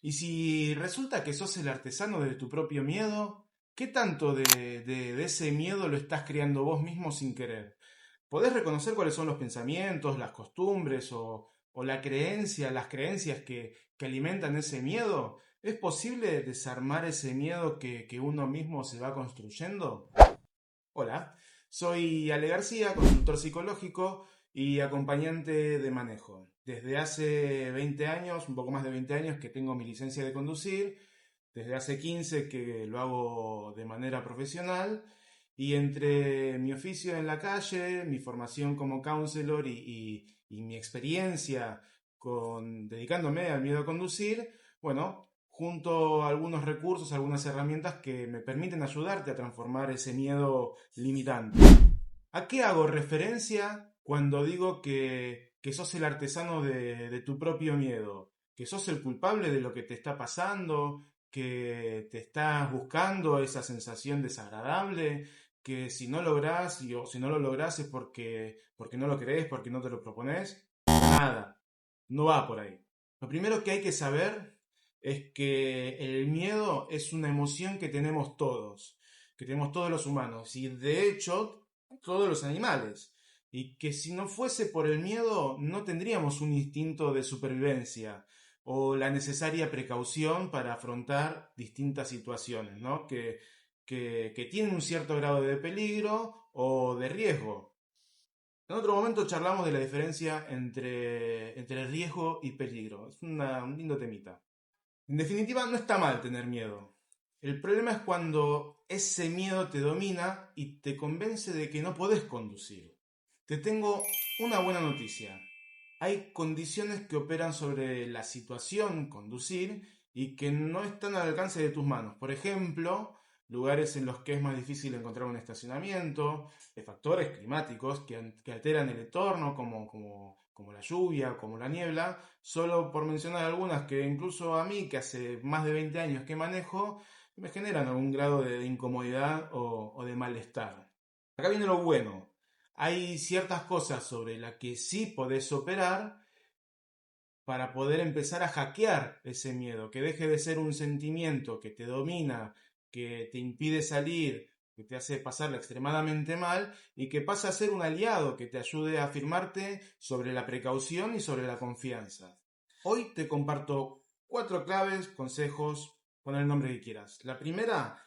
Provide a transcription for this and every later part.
Y si resulta que sos el artesano de tu propio miedo, ¿qué tanto de ese miedo lo estás creando vos mismo sin querer? ¿Podés reconocer cuáles son los pensamientos, las costumbres o las creencias que alimentan ese miedo? ¿Es posible desarmar ese miedo que uno mismo se va construyendo? Hola, soy Ale García, consultor psicológico y acompañante de manejo. Desde hace 20 años, un poco más de 20 años, que tengo mi licencia de conducir, desde hace 15 que lo hago de manera profesional, y entre mi oficio en la calle, mi formación como counselor y mi experiencia dedicándome al miedo a conducir, bueno, junto a algunos recursos, algunas herramientas que me permiten ayudarte a transformar ese miedo limitante. ¿A qué hago referencia cuando digo que sos el artesano de tu propio miedo? ¿Que sos el culpable de lo que te está pasando? ¿Que te estás buscando esa sensación desagradable? ¿Que si no lográs o si no lo lográs es porque no lo querés, porque no te lo proponés? Nada, no va por ahí. Lo primero que hay que saber es que el miedo es una emoción que tenemos todos los humanos y de hecho todos los animales. Y que si no fuese por el miedo no tendríamos un instinto de supervivencia o la necesaria precaución para afrontar distintas situaciones, ¿no? Que tienen un cierto grado de peligro o de riesgo. En otro momento charlamos de la diferencia entre riesgo y peligro. Es un lindo temita. En definitiva, no está mal tener miedo. El problema es cuando ese miedo te domina y te convence de que no podés conducir. Te tengo una buena noticia. Hay condiciones que operan sobre la situación conducir y que no están al alcance de tus manos. Por ejemplo, lugares en los que es más difícil encontrar un estacionamiento, factores climáticos que alteran el entorno, como la lluvia, como la niebla, solo por mencionar algunas que incluso a mí, que hace más de 20 años que manejo, me generan algún grado de incomodidad o de malestar. Acá viene lo bueno. Hay ciertas cosas sobre las que sí podés operar para poder empezar a hackear ese miedo, que deje de ser un sentimiento que te domina, que te impide salir, que te hace pasarla extremadamente mal y que pasa a ser un aliado que te ayude a afirmarte sobre la precaución y sobre la confianza. Hoy te comparto 4 claves, consejos, pon el nombre que quieras. La primera,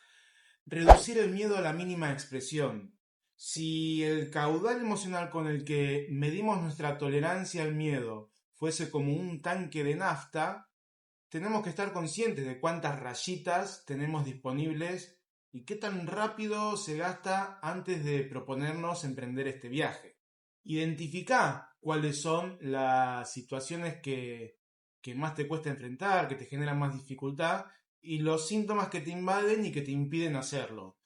reducir el miedo a la mínima expresión. Si el caudal emocional con el que medimos nuestra tolerancia al miedo fuese como un tanque de nafta, tenemos que estar conscientes de cuántas rayitas tenemos disponibles y qué tan rápido se gasta antes de proponernos emprender este viaje. Identifica cuáles son las situaciones que más te cuesta enfrentar, que te generan más dificultad y los síntomas que te invaden y que te impiden hacerlo,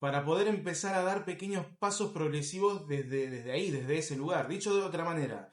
para poder empezar a dar pequeños pasos progresivos desde ahí, desde ese lugar. Dicho de otra manera,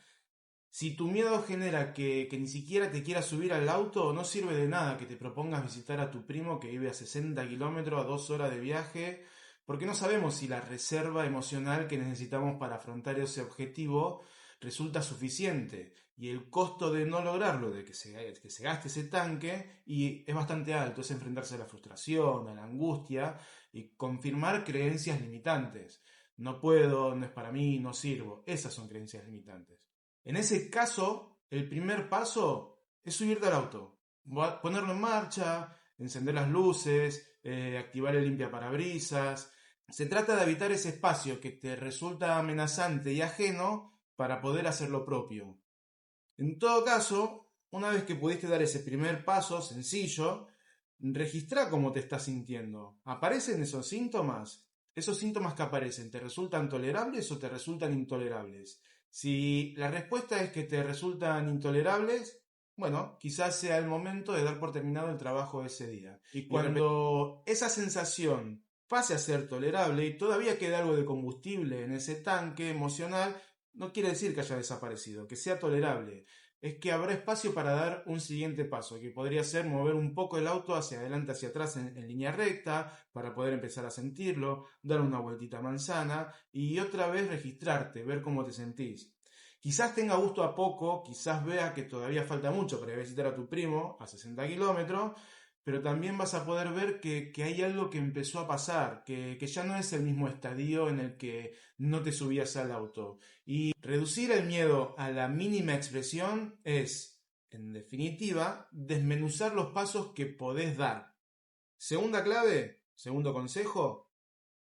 si tu miedo genera que ni siquiera te quieras subir al auto, no sirve de nada que te propongas visitar a tu primo que vive a 60 kilómetros, a 2 horas de viaje, porque no sabemos si la reserva emocional que necesitamos para afrontar ese objetivo resulta suficiente. Y el costo de no lograrlo, de que se gaste ese tanque, y es bastante alto, es enfrentarse a la frustración, a la angustia y confirmar creencias limitantes. No puedo, no es para mí, no sirvo. Esas son creencias limitantes. En ese caso, el primer paso es subirte al auto, ponerlo en marcha, encender las luces, activar el limpiaparabrisas. Se trata de habitar ese espacio que te resulta amenazante y ajeno para poder hacer lo propio. En todo caso, una vez que pudiste dar ese primer paso sencillo, registra cómo te estás sintiendo. ¿Aparecen esos síntomas? Esos síntomas que aparecen, ¿te resultan tolerables o te resultan intolerables? Si la respuesta es que te resultan intolerables, bueno, quizás sea el momento de dar por terminado el trabajo de ese día. Y cuando esa sensación pase a ser tolerable y todavía quede algo de combustible en ese tanque emocional, no quiere decir que haya desaparecido, que sea tolerable. Es que habrá espacio para dar un siguiente paso, que podría ser mover un poco el auto hacia adelante, hacia atrás en línea recta, para poder empezar a sentirlo, dar una vueltita a manzana y otra vez registrarte, ver cómo te sentís. Quizás tenga gusto a poco, quizás vea que todavía falta mucho para ir a visitar a tu primo a 60 kilómetros, pero también vas a poder ver que hay algo que empezó a pasar, que ya no es el mismo estadio en el que no te subías al auto. Y reducir el miedo a la mínima expresión es, en definitiva, desmenuzar los pasos que podés dar. Segunda clave, segundo consejo,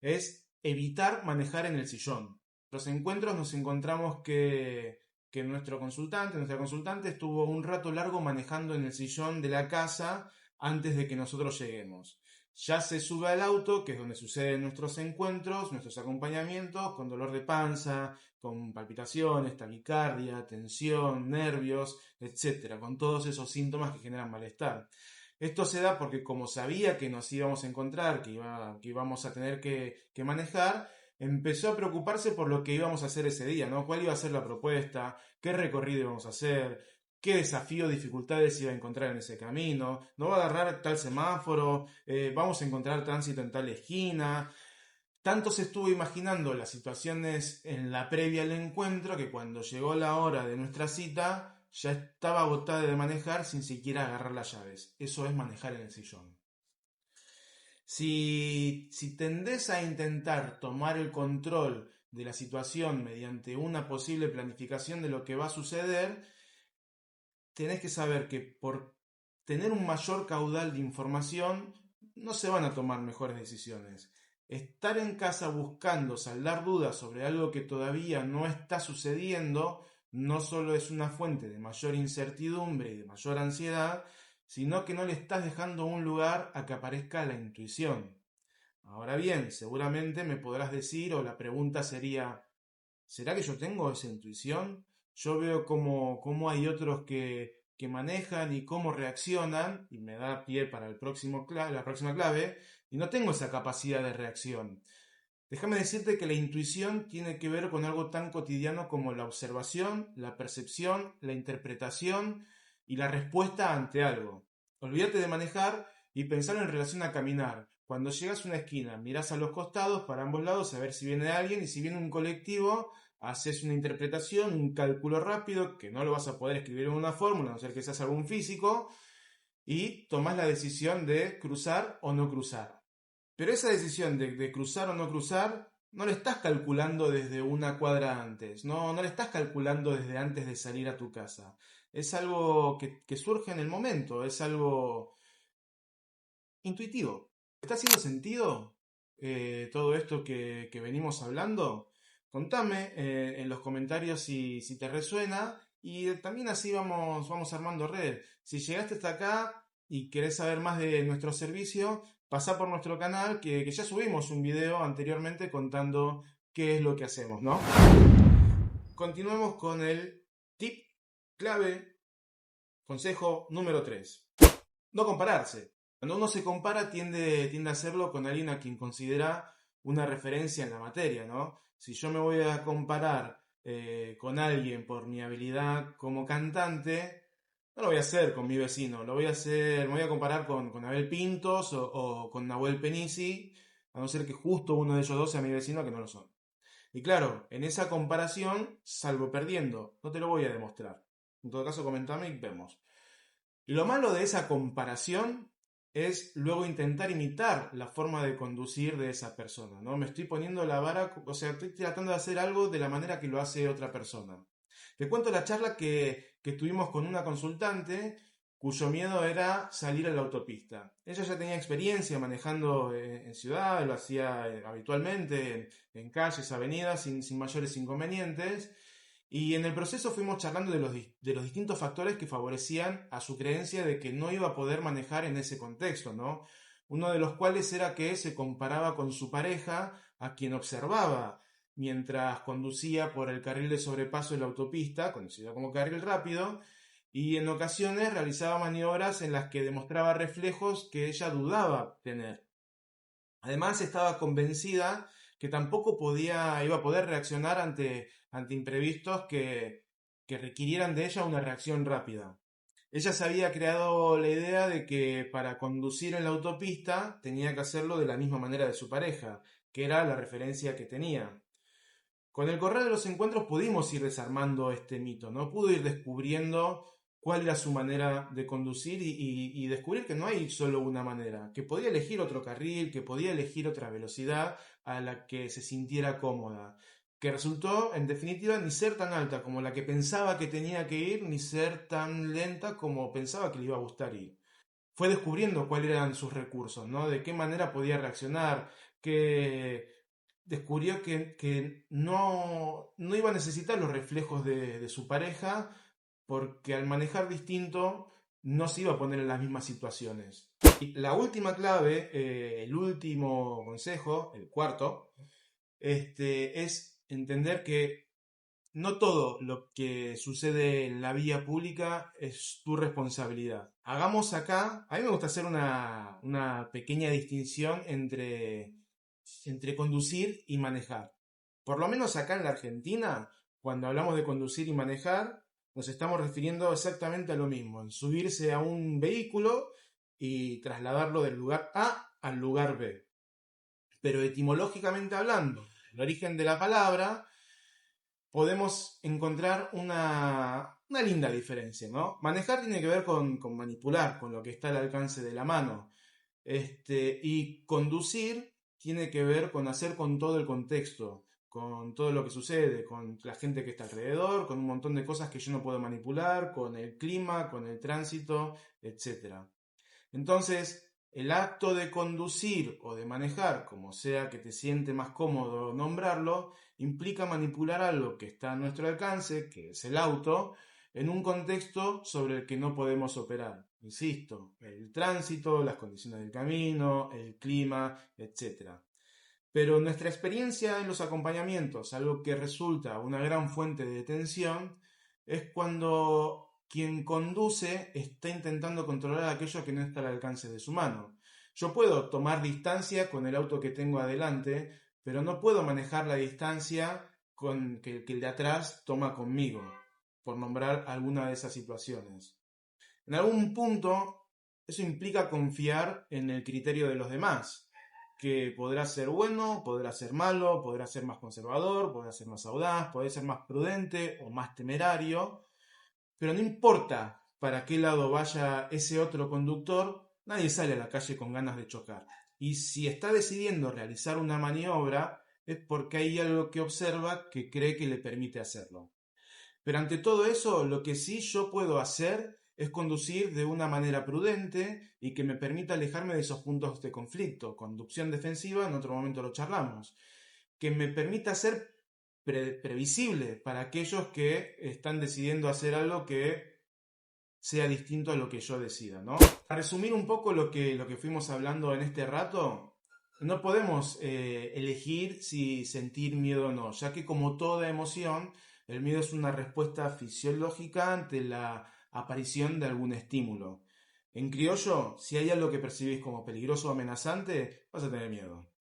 es evitar manejar en el sillón. Los encuentros nos encontramos que nuestra consultante estuvo un rato largo manejando en el sillón de la casa antes de que nosotros lleguemos. Ya se sube al auto, que es donde suceden nuestros encuentros, nuestros acompañamientos, con dolor de panza, con palpitaciones, taquicardia, tensión, nervios, etcétera, con todos esos síntomas que generan malestar. Esto se da porque como sabía que nos íbamos a encontrar, que íbamos a tener que manejar, empezó a preocuparse por lo que íbamos a hacer ese día, ¿no? ¿Cuál iba a ser la propuesta? ¿Qué recorrido íbamos a hacer? ¿Qué desafío o dificultades iba a encontrar en ese camino? ¿No va a agarrar tal semáforo? ¿Vamos a encontrar tránsito en tal esquina? Tanto se estuvo imaginando las situaciones en la previa al encuentro que cuando llegó la hora de nuestra cita ya estaba agotada de manejar sin siquiera agarrar las llaves. Eso es manejar en el sillón. Si tendés a intentar tomar el control de la situación mediante una posible planificación de lo que va a suceder, tenés que saber que por tener un mayor caudal de información no se van a tomar mejores decisiones. Estar en casa buscando saldar dudas sobre algo que todavía no está sucediendo no solo es una fuente de mayor incertidumbre y de mayor ansiedad, sino que no le estás dejando un lugar a que aparezca la intuición. Ahora bien, seguramente me podrás decir, o la pregunta sería, ¿será que yo tengo esa intuición? Yo veo cómo hay otros que manejan y cómo reaccionan, y me da pie para la próxima clave, y no tengo esa capacidad de reacción. Déjame decirte que la intuición tiene que ver con algo tan cotidiano como la observación, la percepción, la interpretación y la respuesta ante algo. Olvídate de manejar y pensar en relación a caminar. Cuando llegas a una esquina, mirás a los costados, para ambos lados, a ver si viene alguien, y si viene un colectivo, haces una interpretación, un cálculo rápido, que no lo vas a poder escribir en una fórmula, a no ser que seas algún físico, y tomás la decisión de cruzar o no cruzar. Pero esa decisión de cruzar o no cruzar, no la estás calculando desde una cuadra antes, no la estás calculando desde antes de salir a tu casa. Es algo que surge en el momento, es algo intuitivo. ¿Está haciendo sentido todo esto que venimos hablando? Contame en los comentarios si te resuena y también así vamos armando red. Si llegaste hasta acá y querés saber más de nuestro servicio, pasá por nuestro canal que ya subimos un video anteriormente contando qué es lo que hacemos, ¿no? Continuemos con el tip clave, consejo número 3. No compararse. Cuando uno se compara tiende a hacerlo con alguien a quien considera una referencia en la materia, ¿no? Si yo me voy a comparar con alguien por mi habilidad como cantante, no lo voy a hacer con mi vecino, me voy a comparar con Abel Pintos o con Nahuel Penisi, a no ser que justo uno de ellos dos sea mi vecino, que no lo son. Y claro, en esa comparación salgo perdiendo, no te lo voy a demostrar. En todo caso, comentame y vemos. Lo malo de esa comparación es luego intentar imitar la forma de conducir de esa persona, ¿no? Me estoy poniendo la vara, o sea, estoy tratando de hacer algo de la manera que lo hace otra persona. Te cuento la charla que tuvimos con una consultante cuyo miedo era salir a la autopista. Ella ya tenía experiencia manejando en ciudad, lo hacía habitualmente en calles, avenidas, sin mayores inconvenientes. Y en el proceso fuimos charlando de los distintos factores que favorecían a su creencia de que no iba a poder manejar en ese contexto, ¿no? Uno de los cuales era que se comparaba con su pareja, a quien observaba mientras conducía por el carril de sobrepaso de la autopista, conocida como carril rápido, y en ocasiones realizaba maniobras en las que demostraba reflejos que ella dudaba tener. Además, estaba convencida que tampoco iba a poder reaccionar ante imprevistos que requirieran de ella una reacción rápida. Ella se había creado la idea de que para conducir en la autopista tenía que hacerlo de la misma manera de su pareja, que era la referencia que tenía. Con el correr de los encuentros pudimos ir desarmando este mito, ¿no? Pudo ir descubriendo cuál era su manera de conducir y descubrir que no hay solo una manera, que podía elegir otro carril, que podía elegir otra velocidad a la que se sintiera cómoda, que resultó, en definitiva, ni ser tan alta como la que pensaba que tenía que ir, ni ser tan lenta como pensaba que le iba a gustar ir. Fue descubriendo cuáles eran sus recursos, ¿no? De qué manera podía reaccionar, que descubrió que no iba a necesitar los reflejos de su pareja, porque al manejar distinto no se iba a poner en las mismas situaciones. Y la última clave, el último consejo, el cuarto, es entender que no todo lo que sucede en la vía pública es tu responsabilidad. Hagamos acá, a mí me gusta hacer una pequeña distinción entre conducir y manejar. Por lo menos acá en la Argentina, cuando hablamos de conducir y manejar, nos estamos refiriendo exactamente a lo mismo, en subirse a un vehículo y trasladarlo del lugar A al lugar B. Pero etimológicamente hablando, el origen de la palabra, podemos encontrar una linda diferencia, ¿no? Manejar tiene que ver con manipular, con lo que está al alcance de la mano. Y conducir tiene que ver con hacer con todo el contexto, con todo lo que sucede, con la gente que está alrededor, con un montón de cosas que yo no puedo manipular, con el clima, con el tránsito, etc. Entonces, el acto de conducir o de manejar, como sea que te siente más cómodo nombrarlo, implica manipular algo que está a nuestro alcance, que es el auto, en un contexto sobre el que no podemos operar. Insisto, el tránsito, las condiciones del camino, el clima, etc. Pero nuestra experiencia en los acompañamientos, algo que resulta una gran fuente de tensión, es cuando quien conduce está intentando controlar aquello que no está al alcance de su mano. Yo puedo tomar distancia con el auto que tengo adelante, pero no puedo manejar la distancia con que el de atrás toma conmigo, por nombrar alguna de esas situaciones. En algún punto, eso implica confiar en el criterio de los demás, que podrá ser bueno, podrá ser malo, podrá ser más conservador, podrá ser más audaz, podrá ser más prudente o más temerario, pero no importa para qué lado vaya ese otro conductor, nadie sale a la calle con ganas de chocar. Y si está decidiendo realizar una maniobra, es porque hay algo que observa que cree que le permite hacerlo. Pero ante todo eso, lo que sí yo puedo hacer es conducir de una manera prudente y que me permita alejarme de esos puntos de conflicto. Conducción defensiva, en otro momento lo charlamos. Que me permita ser previsible para aquellos que están decidiendo hacer algo que sea distinto a lo que yo decida, ¿no? Para resumir un poco lo que fuimos hablando en este rato, no podemos elegir si sentir miedo o no, ya que como toda emoción, el miedo es una respuesta fisiológica ante la aparición de algún estímulo. En criollo, si hay algo que percibís como peligroso o amenazante, vas a tener miedo.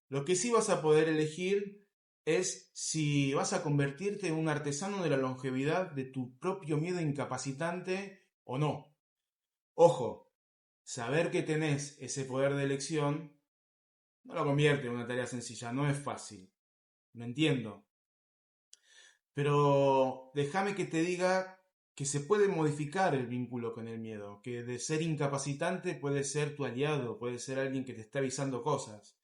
Lo que sí vas a poder elegir es si vas a convertirte en un artesano de la longevidad de tu propio miedo incapacitante o no. Ojo, saber que tenés ese poder de elección no lo convierte en una tarea sencilla, no es fácil. Lo entiendo. Pero déjame que te diga que se puede modificar el vínculo con el miedo, que de ser incapacitante puede ser tu aliado, puede ser alguien que te está avisando cosas,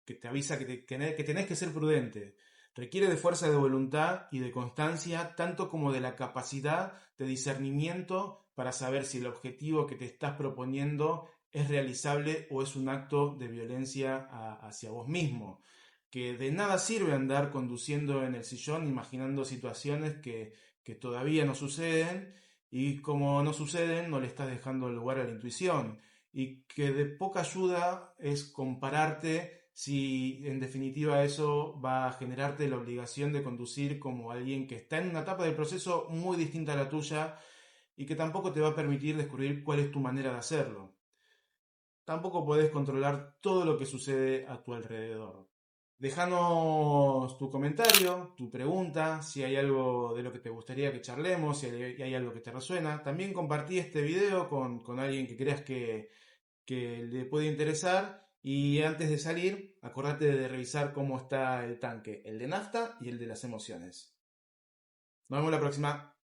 que te avisa que tenés que ser prudente. Requiere de fuerza de voluntad y de constancia, tanto como de la capacidad de discernimiento para saber si el objetivo que te estás proponiendo es realizable o es un acto de violencia hacia vos mismo. Que de nada sirve andar conduciendo en el sillón imaginando situaciones que todavía no suceden y como no suceden no le estás dejando lugar a la intuición y que de poca ayuda es compararte si en definitiva eso va a generarte la obligación de conducir como alguien que está en una etapa del proceso muy distinta a la tuya y que tampoco te va a permitir descubrir cuál es tu manera de hacerlo. Tampoco podés controlar todo lo que sucede a tu alrededor. Déjanos tu comentario, tu pregunta, si hay algo de lo que te gustaría que charlemos, si hay algo que te resuena. También compartí este video con alguien que creas que le puede interesar Y antes de salir, acordate de revisar cómo está el tanque, el de nafta y el de las emociones. Nos vemos la próxima.